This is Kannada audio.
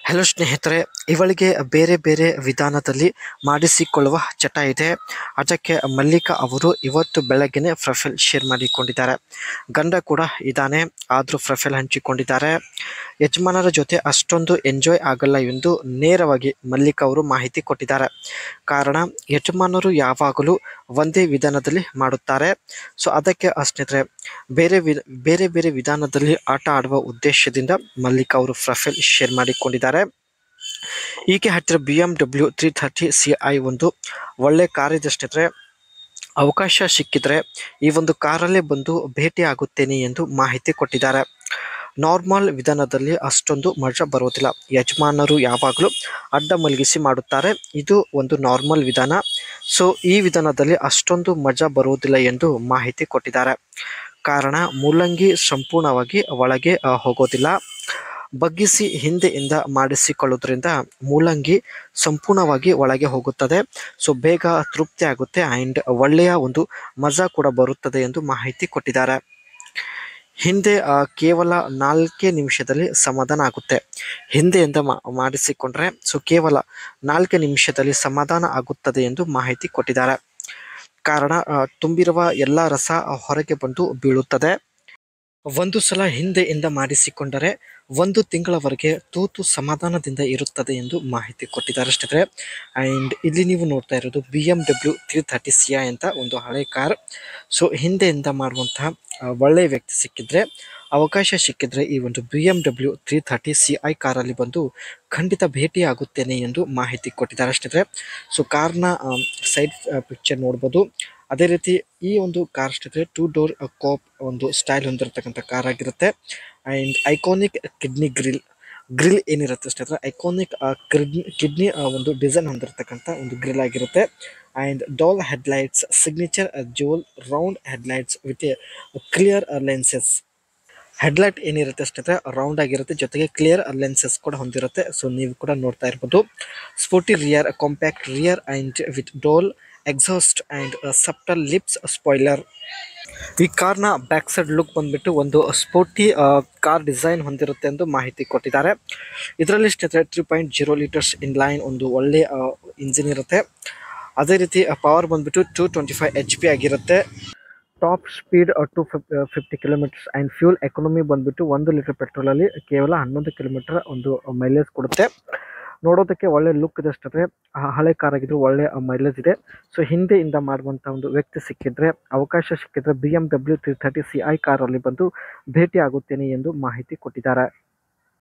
ಹಲೋ ಸ್ನೇಹಿತರೆ, ಇವಳಿಗೆ ಬೇರೆ ಬೇರೆ ವಿಧಾನದಲ್ಲಿ ಮಾಡಿಸಿಕೊಳ್ಳುವ ಚಟ ಇದೆ. ಅದಕ್ಕೆ ಮಲ್ಲಿಕಾ ಅವರು ಇವತ್ತು ಬೆಳಗ್ಗೆನೆ ಪ್ರೊಫೈಲ್ ಶೇರ್ ಮಾಡಿಕೊಂಡಿದ್ದಾರೆ. ಗಂಡ ಕೂಡ ಇದ್ದಾನೆ, ಆದರೂ ಪ್ರೊಫೈಲ್ ಹಂಚಿಕೊಂಡಿದ್ದಾರೆ. ಯಜಮಾನರ ಜೊತೆ ಅಷ್ಟೊಂದು ಎಂಜಾಯ್ ಆಗಲ್ಲ ಎಂದು ನೇರವಾಗಿ ಮಲ್ಲಿಕಾ ಅವರು ಮಾಹಿತಿ ಕೊಟ್ಟಿದ್ದಾರೆ. ಕಾರಣ, ಯಜಮಾನರು ಯಾವಾಗಲೂ ಒಂದೇ ವಿಧಾನದಲ್ಲಿ ಮಾಡುತ್ತಾರೆ. ಸೊ ಅದಕ್ಕೆ ಸ್ನೇಹಿತರೆ ಬೇರೆ ಬೇರೆ ವಿಧಾನದಲ್ಲಿ ಆಟ ಆಡುವ ಉದ್ದೇಶದಿಂದ ಮಲ್ಲಿಕಾ ಅವರು ಪ್ರೊಫೈಲ್ ಶೇರ್ ಮಾಡಿಕೊಂಡಿದ್ದಾರೆ. ಈಕೆ ಹತ್ತಿರ BMW 330 CI ಒಂದು ಒಳ್ಳೆ ಕಾರ್ ಇದೆ ಸ್ನೇಹಿತರೆ. ಅವಕಾಶ ಸಿಕ್ಕಿದ್ರೆ ಈ ಒಂದು ಕಾರಲ್ಲೇ ಬಂದು ಭೇಟಿ ಆಗುತ್ತೇನೆ ಎಂದು ಮಾಹಿತಿ ಕೊಟ್ಟಿದ್ದಾರೆ. ನಾರ್ಮಲ್ ವಿಧಾನದಲ್ಲಿ ಅಷ್ಟೊಂದು ಮಜಾ ಬರುವುದಿಲ್ಲ. ಯಜಮಾನರು ಯಾವಾಗಲೂ ಅಡ್ಡ ಮಲಗಿಸಿ ಮಾಡುತ್ತಾರೆ. ಇದು ಒಂದು ನಾರ್ಮಲ್ ವಿಧಾನ. ಸೊ ಈ ವಿಧಾನದಲ್ಲಿ ಅಷ್ಟೊಂದು ಮಜಾ ಬರುವುದಿಲ್ಲ ಎಂದು ಮಾಹಿತಿ ಕೊಟ್ಟಿದ್ದಾರೆ. ಕಾರಣ, ಮೂಲಂಗಿ ಸಂಪೂರ್ಣವಾಗಿ ಒಳಗೆ ಹೋಗೋದಿಲ್ಲ. ಬಗ್ಗಿಸಿ ಹಿಂದೆಯಿಂದ ಮಾಡಿಸಿಕೊಳ್ಳುವುದರಿಂದ ಮೂಲಂಗಿ ಸಂಪೂರ್ಣವಾಗಿ ಒಳಗೆ ಹೋಗುತ್ತದೆ. ಸೊ ಬೇಗ ತೃಪ್ತಿ ಆಗುತ್ತೆ ಆ್ಯಂಡ್ ಒಳ್ಳೆಯ ಒಂದು ಮಜಾ ಕೂಡ ಬರುತ್ತದೆ ಎಂದು ಮಾಹಿತಿ ಕೊಟ್ಟಿದ್ದಾರೆ. ಹಿಂದೆ ಕೇವಲ 4 ನಿಮಿಷದಲ್ಲಿ ಸಮಾಧಾನ ಆಗುತ್ತೆ. ಹಿಂದೆಯಿಂದ ಮಾಡಿಸಿಕೊಂಡ್ರೆ ಸೊ ಕೇವಲ 4 ನಿಮಿಷದಲ್ಲಿ ಸಮಾಧಾನ ಆಗುತ್ತದೆ ಎಂದು ಮಾಹಿತಿ ಕೊಟ್ಟಿದ್ದಾರೆ. ಕಾರಣ, ತುಂಬಿರುವ ಎಲ್ಲ ರಸ ಹೊರಗೆ ಬಂದು ಬೀಳುತ್ತದೆ. ಒಂದು ಸಲ ಹಿಂದೆಯಿಂದ ಮಾಡಿಸಿಕೊಂಡರೆ 1 ತಿಂಗಳವರೆಗೆ ತೂತು ಸಮಾಧಾನದಿಂದ ಇರುತ್ತದೆ ಎಂದು ಮಾಹಿತಿ ಕೊಟ್ಟಿದ್ದಾರೆ ಸ್ನೇಹಿತರೆ. ಆ್ಯಂಡ್ ಇಲ್ಲಿ ನೀವು ನೋಡ್ತಾ ಇರೋದು BMW 330 CI ಅಂತ ಒಂದು ಹಳೆ ಕಾರ್. ಸೊ ಹಿಂದೆಯಿಂದ ಮಾಡುವಂತಹ ಒಳ್ಳೆಯ ವ್ಯಕ್ತಿ ಸಿಕ್ಕಿದ್ರೆ, ಅವಕಾಶ ಸಿಕ್ಕಿದ್ರೆ ಈ ಒಂದು BMW 330 CI ಕಾರಲ್ಲಿ ಬಂದು ಖಂಡಿತ ಭೇಟಿ ಆಗುತ್ತೇನೆ ಎಂದು ಮಾಹಿತಿ ಕೊಟ್ಟಿದ್ದಾರೆ ಸ್ನೇಹಿತರೆ. ಸೊ ಕಾರ್ನ ಸೈಡ್ ಪಿಕ್ಚರ್ ನೋಡ್ಬೋದು. ಅದೇ ರೀತಿ ಈ ಒಂದು ಕಾರ್ ಸ್ನೇಹಿತರೆ 2 ಡೋರ್ ಕೋಪ್ ಒಂದು ಸ್ಟೈಲ್ ಹೊಂದಿರತಕ್ಕಂಥ ಕಾರ್ ಆಗಿರುತ್ತೆ. ಆ್ಯಂಡ್ ಐಕಾನಿಕ್ ಕಿಡ್ನಿ ಗ್ರಿಲ್ ಏನಿರುತ್ತೆ ಸ್ನೇಹಿತರೆ, ಐಕಾನಿಕ್ ಕಿಡ್ನಿ ಒಂದು ಡಿಸೈನ್ ಹೊಂದಿರತಕ್ಕಂಥ ಒಂದು ಗ್ರಿಲ್ ಆಗಿರುತ್ತೆ. And dual headlights, signature jewel round headlights with clear lenses. Headlight ಏನಿರುತ್ತೆ ಸ್ನೇಹಿತರೆ ರೌಂಡ್ ಆಗಿರುತ್ತೆ, ಜೊತೆಗೆ ಕ್ಲಿಯರ್ ಲೆನ್ಸಸ್ ಕೂಡ ಹೊಂದಿರುತ್ತೆ. ಸೊ ನೀವು ಕೂಡ ನೋಡ್ತಾ ಇರ್ಬೋದು. Sporty rear, compact rear and with dual exhaust and subtle lips spoiler. ಈ ಕಾರ್ನ ಬ್ಯಾಕ್ ಸೈಡ್ ಲುಕ್ ಬಂದ್ಬಿಟ್ಟು ಒಂದು ಸ್ಪೋರ್ಟಿ ಕಾರ್ ಡಿಸೈನ್ ಹೊಂದಿರುತ್ತೆ ಎಂದು ಮಾಹಿತಿ ಕೊಟ್ಟಿದ್ದಾರೆ. ಇದರಲ್ಲಿ ಸ್ನೇಹಿತರೆ 3.0 ಲೀಟರ್ಸ್ ಇನ್ಲೈನ್ ಒಂದು ಒಳ್ಳೆ ಇಂಜಿನ್ ಇರುತ್ತೆ. ಅದೇ ರೀತಿ ಪವರ್ ಬಂದ್ಬಿಟ್ಟು 225 HP ಆಗಿರುತ್ತೆ. Top speed 250 kilometres and fuel economy ಬಂದ್ಬಿಟ್ಟು 1 ಲೀಟರ್ ಪೆಟ್ರೋಲಲ್ಲಿ ಕೇವಲ 11 ಕಿಲೋಮೀಟರ್ ಒಂದು ಮೈಲೇಜ್ ಕೊಡುತ್ತೆ. ನೋಡೋದಕ್ಕೆ ಒಳ್ಳೆ ಲುಕ್ ಇದೆ ಸ್ನೇಹಿತರೆ. ಹಳೆ ಕಾರ್ ಆಗಿದ್ರು ಒಳ್ಳೆ ಮೈಲೇಜ್ ಇದೆ. ಸೊ ಹಿಂದೆಯಿಂದ ಮಾಡುವಂಥ ಒಂದು ವ್ಯಕ್ತಿ ಸಿಕ್ಕಿದ್ರೆ, ಅವಕಾಶ ಸಿಕ್ಕಿದ್ರೆ BMW 330 CI ಕಾರಲ್ಲಿ ಬಂದು ಭೇಟಿ ಆಗುತ್ತೇನೆ ಎಂದು ಮಾಹಿತಿ ಕೊಟ್ಟಿದ್ದಾರೆ.